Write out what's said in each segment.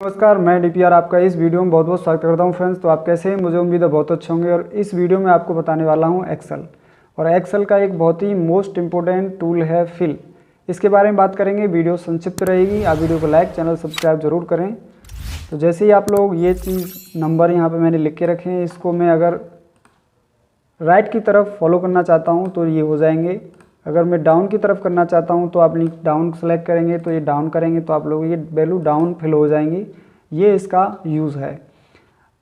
नमस्कार, मैं डीपीआर आपका इस वीडियो में बहुत बहुत स्वागत करता हूं फ्रेंड्स। तो आप कैसे हैं? मुझे उम्मीद है बहुत अच्छे होंगे। और इस वीडियो में आपको बताने वाला हूं एक्सेल, और एक्सेल का एक बहुत ही मोस्ट इम्पोर्टेंट टूल है फिल। इसके बारे में बात करेंगे। वीडियो संक्षिप्त रहेगी। आप वीडियो को लाइक, चैनल सब्सक्राइब जरूर करें। तो जैसे ही आप लोग ये चीज़ नंबर यहाँ पर मैंने लिख के रखे हैं, इसको मैं अगर राइट की तरफ फॉलो करना चाहता हूँ तो ये हो जाएंगे। अगर मैं डाउन की तरफ करना चाहता हूँ तो आप डाउन सेलेक्ट करेंगे तो ये डाउन करेंगे तो आप लोग ये वैल्यू डाउन फिल हो जाएंगी। ये इसका यूज़ है।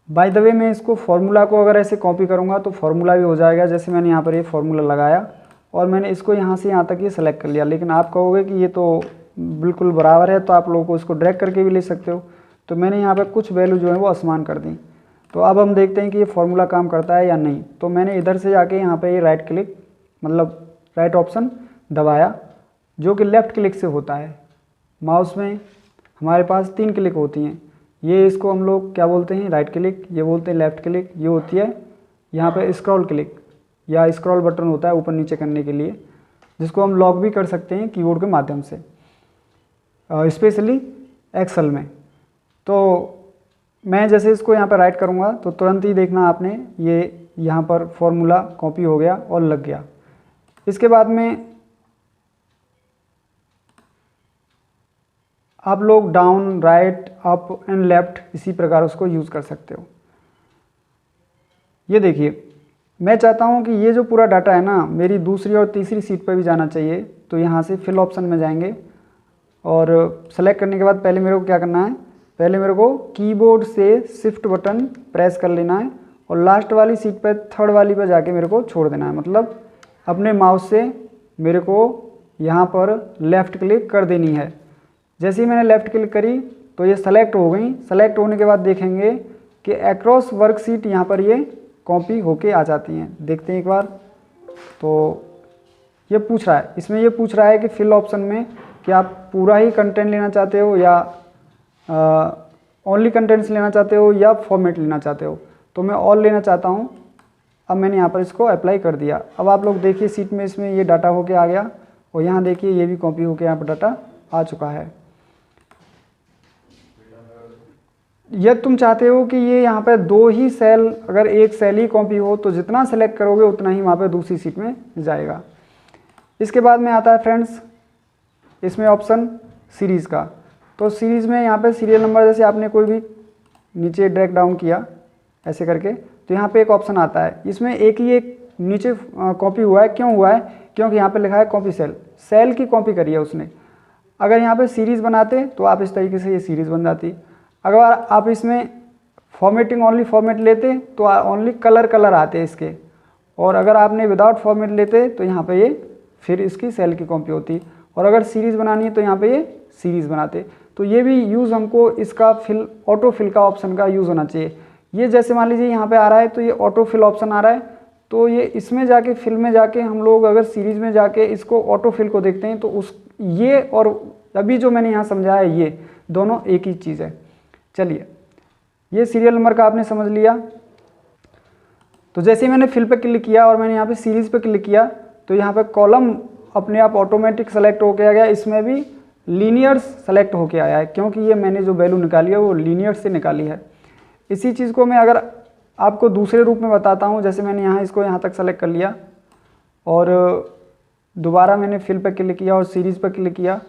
बाय द वे मैं इसको फार्मूला को अगर ऐसे कॉपी करूँगा तो फार्मूला भी हो जाएगा। जैसे मैंने यहाँ पर ये फार्मूला लगाया और मैंने इसको यहाँ से यहाँ तक ये सेलेक्ट कर लिया। लेकिन आप कहोगे कि ये तो बिल्कुल बराबर है, तो आप लोगों को इसको ड्रैग करके भी ले सकते हो। तो मैंने यहाँ पर कुछ वैल्यू जो है वो आसमान कर दी। तो अब हम देखते हैं कि ये फार्मूला काम करता है या नहीं। तो मैंने इधर से जाके यहाँ पे ये राइट क्लिक मतलब राइट ऑप्शन दबाया, जो कि लेफ़्ट क्लिक से होता है। माउस में हमारे पास 3 क्लिक होती हैं। ये इसको हम लोग क्या बोलते हैं? Right click. ये बोलते हैं लेफ़्ट क्लिक। ये होती है यहाँ पे स्क्रॉल क्लिक या स्क्रॉल बटन होता है ऊपर नीचे करने के लिए, जिसको हम लॉक भी कर सकते हैं कीबोर्ड के माध्यम से, स्पेशली एक्सेल में। तो मैं जैसे इसको यहाँ पर राइट करूँगा तो तुरंत ही देखना आपने ये यहाँ पर फॉर्मूला कॉपी हो गया और लग गया। इसके बाद में आप लोग down, right, up and left इसी प्रकार उसको यूज़ कर सकते हो। ये देखिए, मैं चाहता हूँ कि ये जो पूरा डाटा है ना, मेरी दूसरी और तीसरी सीट पर भी जाना चाहिए। तो यहाँ से फिल ऑप्शन में जाएंगे और सेलेक्ट करने के बाद पहले मेरे को क्या करना है? पहले मेरे को कीबोर्ड से शिफ्ट बटन प्रेस कर लेना है और लास्ट वाली सीट पर, थर्ड वाली पर जाके मेरे को छोड़ देना है। मतलब अपने माउस से मेरे को यहाँ पर लेफ़्ट क्लिक कर देनी है। जैसे ही मैंने लेफ़्ट क्लिक करी तो ये सेलेक्ट हो गई। सेलेक्ट होने के बाद देखेंगे कि अक्रॉस वर्कशीट यहाँ पर ये कॉपी होके आ जाती हैं। देखते हैं एक बार। तो ये पूछ रहा है, इसमें ये पूछ रहा है कि फिल ऑप्शन में कि आप पूरा ही कंटेंट लेना चाहते हो या ओनली कंटेंट्स लेना चाहते हो या फॉर्मेट लेना चाहते हो। तो मैं ऑल लेना चाहता हूँ। अब मैंने यहाँ पर इसको अप्लाई कर दिया। अब आप लोग देखिए सीट में इसमें ये डाटा होके आ गया और यहाँ देखिए ये भी कॉपी होके यहाँ पर डाटा आ चुका है। यदि तुम चाहते हो कि ये यहाँ पर 2 ही सेल, अगर एक सेल ही कॉपी हो तो जितना सेलेक्ट करोगे उतना ही वहाँ पर दूसरी सीट में जाएगा। इसके बाद में आता है फ्रेंड्स इसमें ऑप्शन सीरीज़ का। तो सीरीज़ में यहाँ पे सीरियल नंबर, जैसे आपने कोई भी नीचे ड्रैग डाउन किया ऐसे करके तो यहाँ पे एक ऑप्शन आता है। इसमें एक ही एक नीचे कॉपी हुआ है। क्यों हुआ है? क्योंकि यहाँ पे लिखा है कॉपी सेल, सेल की कॉपी करी है उसने। अगर यहाँ पे सीरीज़ बनाते तो आप इस तरीके से ये सीरीज़ बन जाती। अगर आप इसमें फॉर्मेटिंग ओनली फॉर्मेट लेते तो ओनली कलर आते इसके, और अगर आपने विदाउट फॉर्मेट लेते तो यहाँ पर ये फिर इसकी सेल की कॉपी होती। और अगर सीरीज़ बनानी है तो यहाँ पर ये सीरीज़ बनाते। तो ये भी यूज़ हमको इसका फिल, ऑटो फिल का ऑप्शन का यूज़ होना चाहिए। ये जैसे मान लीजिए यहाँ पे आ रहा है तो ये ऑटो फिल ऑप्शन आ रहा है, तो ये इसमें जाके फिल में जाके हम लोग अगर सीरीज़ में जाके इसको ऑटो फिल को देखते हैं तो उस ये और अभी जो मैंने यहाँ समझाया है ये दोनों एक ही चीज़ है। चलिए, ये सीरियल नंबर का आपने समझ लिया। तो जैसे ही मैंने फिल पे क्लिक किया और मैंने यहाँ पे सीरीज़ पे क्लिक किया तो यहाँ पे कॉलम अपने आप ऑटोमेटिक सेलेक्ट होके आ गया। इसमें भी लीनियर्स सेलेक्ट होके आया है, क्योंकि ये मैंने जो वैल्यू निकाली है वो लीनियर से निकाली है। इसी चीज़ को मैं अगर आपको दूसरे रूप में बताता हूँ, जैसे मैंने यहाँ इसको यहाँ तक सेलेक्ट कर लिया और दोबारा मैंने फिल पे क्लिक किया और सीरीज़ पे क्लिक किया,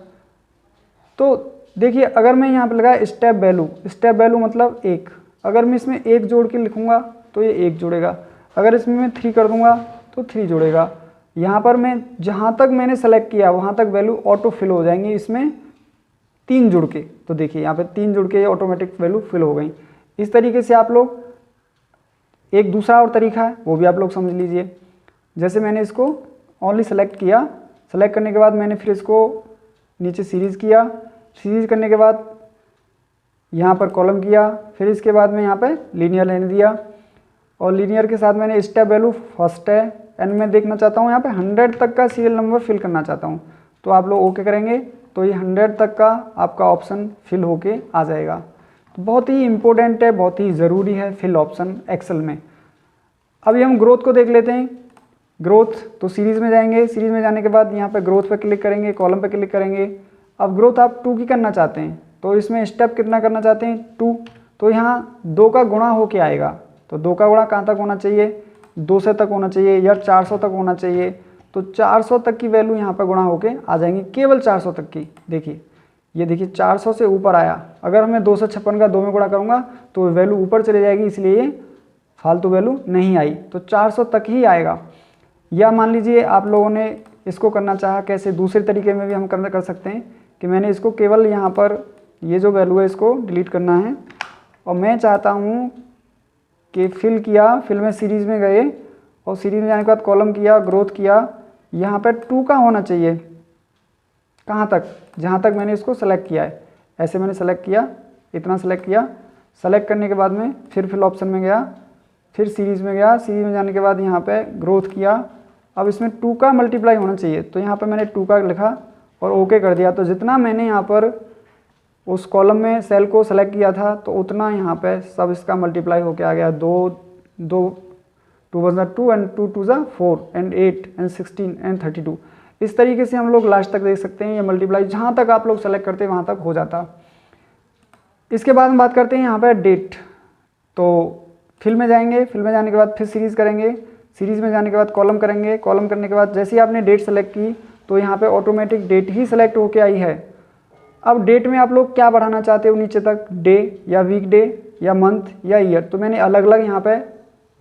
तो देखिए अगर मैं यहाँ पे लगाया स्टेप वैल्यू मतलब 1, अगर मैं इसमें 1 जोड़ के लिखूँगा तो ये 1 जोड़ेगा। अगर इसमें मैं 3 कर दूँगा तो 3 जोड़ेगा। यहाँ पर मैं जहाँ तक मैंने सेलेक्ट किया वहाँ तक वैल्यू ऑटो फिल हो जाएंगी इसमें 3 जुड़ के। तो देखिए यहाँ पे 3 जुड़ के ऑटोमेटिक वैल्यू फिल हो गई। इस तरीके से आप लोग, एक दूसरा और तरीका है वो भी आप लोग समझ लीजिए। जैसे मैंने इसको ओनली सेलेक्ट किया, सेलेक्ट करने के बाद मैंने फिर इसको नीचे सीरीज़ किया, सीरीज़ करने के बाद यहाँ पर कॉलम किया, फिर इसके बाद में यहाँ पे लीनियर लेने दिया और लीनियर के साथ मैंने स्टेप वैल्यू फर्स्ट है एंड मैं देखना चाहता हूँ यहाँ पे 100 तक का सीरियल नंबर फिल करना चाहता हूँ। तो आप लोग ओके करेंगे तो ये 100 तक का आपका ऑप्शन फिल होके आ जाएगा। तो बहुत ही इंपॉर्टेंट है, बहुत ही ज़रूरी है फिल ऑप्शन एक्सेल में। अभी हम ग्रोथ को देख लेते हैं। ग्रोथ, तो सीरीज़ में जाएंगे, सीरीज़ में जाने के बाद यहाँ पे ग्रोथ पे क्लिक करेंगे, कॉलम पे क्लिक करेंगे। अब ग्रोथ आप 2 की करना चाहते हैं तो इसमें स्टेप कितना करना चाहते हैं 2, तो यहाँ 2 का गुणा होके आएगा, तो 2 का गुणा कहाँ तक होना चाहिए 200 तक होना चाहिए या 400 तक होना चाहिए, तो 400 तक की वैल्यू यहाँ पर गुणा होके आ जाएंगी, केवल 400 तक की। देखिए ये देखिए 400 से ऊपर आया, अगर मैं 256 का 2 में गुणा करूँगा तो वैल्यू ऊपर चली जाएगी, इसलिए ये फालतू वैल्यू नहीं आई, तो 400 तक ही आएगा। या मान लीजिए आप लोगों ने इसको करना चाहा कैसे, दूसरे तरीके में भी हम कर सकते हैं कि मैंने इसको केवल यहाँ पर ये जो वैल्यू है इसको डिलीट करना है, और मैं चाहता हूँ कि फिल किया, फिल में सीरीज़ में गए और सीरीज़ में जाने के बाद कॉलम किया, ग्रोथ किया, यहाँ पर 2 का होना चाहिए, कहाँ तक, जहाँ तक मैंने इसको सेलेक्ट किया है, ऐसे मैंने सेलेक्ट किया, इतना सेलेक्ट किया, सेलेक्ट करने के बाद में फिर फिल ऑप्शन में गया, फिर सीरीज़ में गया, सीरीज़ में जाने के बाद यहाँ पे ग्रोथ किया, अब इसमें 2 का मल्टीप्लाई होना चाहिए, तो यहाँ पे मैंने 2 का लिखा और ओके कर दिया। तो जितना मैंने यहाँ पर उस कॉलम में सेल को सेलेक्ट किया था तो उतना यहाँ पे सब इसका मल्टीप्लाई होके आ गया, 2 × 2 एंड 2 × 4 एंड 8 एंड 16 एंड 32। इस तरीके से हम लोग लास्ट तक देख सकते हैं, ये मल्टीप्लाई जहाँ तक आप लोग सेलेक्ट करते हैं वहाँ तक हो जाता। इसके बाद हम बात करते हैं यहाँ पर डेट, तो फिल में जाएंगे, फिल में जाने के बाद फिर सीरीज़ करेंगे, सीरीज़ में जाने के बाद कॉलम करेंगे, कॉलम करने के बाद जैसे ही आपने डेट सेलेक्ट की तो यहाँ पे ऑटोमेटिक डेट ही सेलेक्ट होके आई है। अब डेट में आप लोग क्या बढ़ाना चाहते हो नीचे तक, डे या वीक डे या मंथ या ईयर, तो मैंने अलग अलग यहाँ पे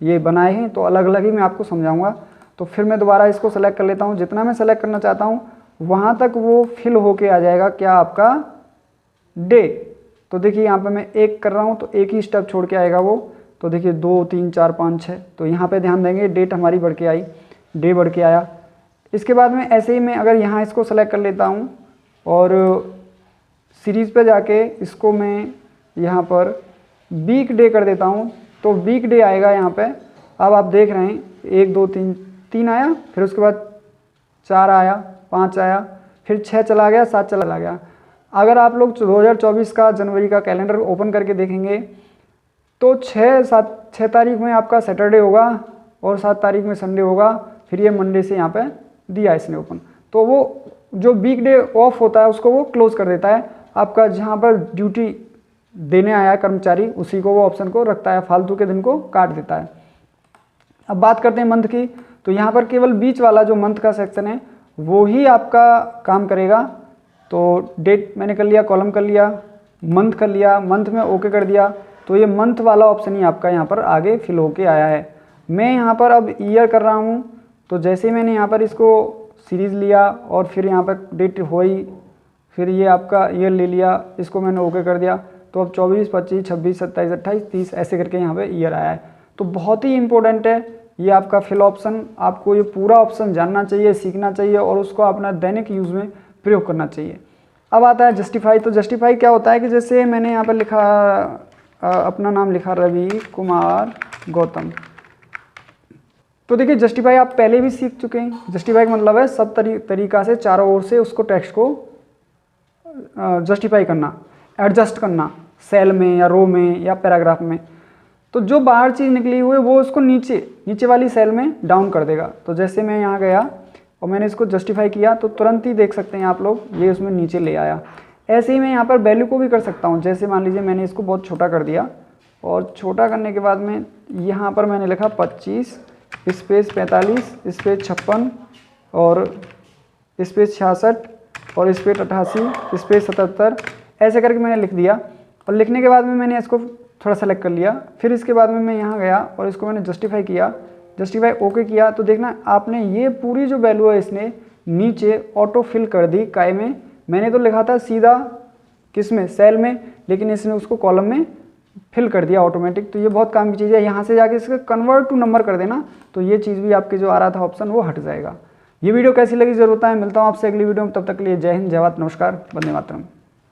ये बनाए हैं, तो अलग अलग ही मैं आपको समझाऊंगा। तो फिर मैं दोबारा इसको सेलेक्ट कर लेता हूँ, जितना मैं सेलेक्ट करना चाहता हूँ वहाँ तक वो फिल होके आ जाएगा क्या आपका डे। तो देखिए यहाँ पे मैं 1 कर रहा हूँ तो एक ही स्टेप छोड़ के आएगा वो, तो देखिए 2 3 4 5 6, तो यहाँ पे ध्यान देंगे डेट हमारी बढ़ के आई, डे बढ़ के आया। इसके बाद में ऐसे ही मैं अगर यहाँ इसको सेलेक्ट कर लेता हूँ और सीरीज़ पे जाके इसको मैं यहाँ पर वीक डे कर देता हूँ, तो वीक डे आएगा यहाँ पे। अब आप देख रहे हैं 1 2 3 आया, फिर उसके बाद 4 आया, 5 आया, फिर 6 चला गया, 7 चला गया। अगर आप लोग 2024 का जनवरी का कैलेंडर ओपन करके देखेंगे तो 6 तारीख में आपका सैटरडे होगा और 7 तारीख में संडे होगा, फिर ये मंडे से यहाँ पे दिया इसने ओपन, तो वो जो वीक डे ऑफ होता है उसको वो क्लोज कर देता है। आपका जहाँ पर ड्यूटी देने आया कर्मचारी उसी को वो ऑप्शन को रखता है, फालतू के दिन को काट देता है। अब बात करते हैं मंथ की, तो यहाँ पर केवल बीच वाला जो मंथ का सेक्शन है वो ही आपका काम करेगा। तो डेट मैंने कर लिया, कॉलम कर लिया, मंथ कर लिया, मंथ में ओके कर दिया, तो ये मंथ वाला ऑप्शन ही आपका यहाँ पर आगे फिल होके आया है। मैं यहाँ पर अब ईयर कर रहा हूँ, तो जैसे ही मैंने यहाँ पर इसको सीरीज़ लिया और फिर यहाँ पर डेट हुई, फिर ये आपका ईयर ले लिया, इसको मैंने ओके कर दिया, तो अब 24 25 26 27 28 30 ऐसे करके यहाँ पे ईयर आया है। तो बहुत ही इंपॉर्टेंट है ये आपका फिल ऑप्शन, आपको ये पूरा ऑप्शन जानना चाहिए, सीखना चाहिए और उसको अपना दैनिक यूज़ में प्रयोग करना चाहिए। अब आता है जस्टिफाई। तो जस्टिफाई क्या होता है कि जैसे मैंने यहाँ पर लिखा अपना नाम लिखा रवि कुमार गौतम, तो देखिए जस्टिफाई आप पहले भी सीख चुके हैं। जस्टिफाई का मतलब है सब तरीका से चारों ओर से उसको टेक्स्ट को जस्टिफाई करना, एडजस्ट करना, सेल में या रो में या पैराग्राफ में। तो जो बाहर चीज़ निकली हुई है वो उसको नीचे वाली सेल में डाउन कर देगा। तो जैसे मैं यहाँ गया और मैंने इसको जस्टिफाई किया तो तुरंत ही देख सकते हैं आप लोग ये उसमें नीचे ले आया। ऐसे ही मैं यहाँ पर वैल्यू को भी कर सकता हूँ। जैसे मान लीजिए मैंने इसको बहुत छोटा कर दिया और छोटा करने के बाद में यहाँ पर मैंने लिखा 25 स्पेस 45 स्पेस 56 और स्पेस 66 और स्पेस 88 स्पेस 77 ऐसे करके मैंने लिख दिया। और लिखने के बाद में मैंने इसको थोड़ा सेलेक्ट कर लिया। फिर इसके बाद में मैं यहाँ गया और इसको मैंने जस्टिफाई किया, जस्टिफाई ओके किया। तो देखना आपने ये पूरी जो वैल्यू है इसने नीचे ऑटो फिल कर दी काय में। मैंने तो लिखा था सीधा किस में, सेल में, लेकिन इसने उसको कॉलम में फिल कर दिया ऑटोमेटिक। तो ये बहुत काम की चीज़ है। यहाँ से जाके इसका कन्वर्ट टू नंबर कर देना तो ये चीज़ भी आपके जो आ रहा था ऑप्शन वो हट जाएगा। ये वीडियो कैसी लगी जरूर बताएं। मिलता हूँ आपसे अगली वीडियो में, तब तक के लिए जय हिंद, जय भारत, नमस्कार, वंदे मातरम।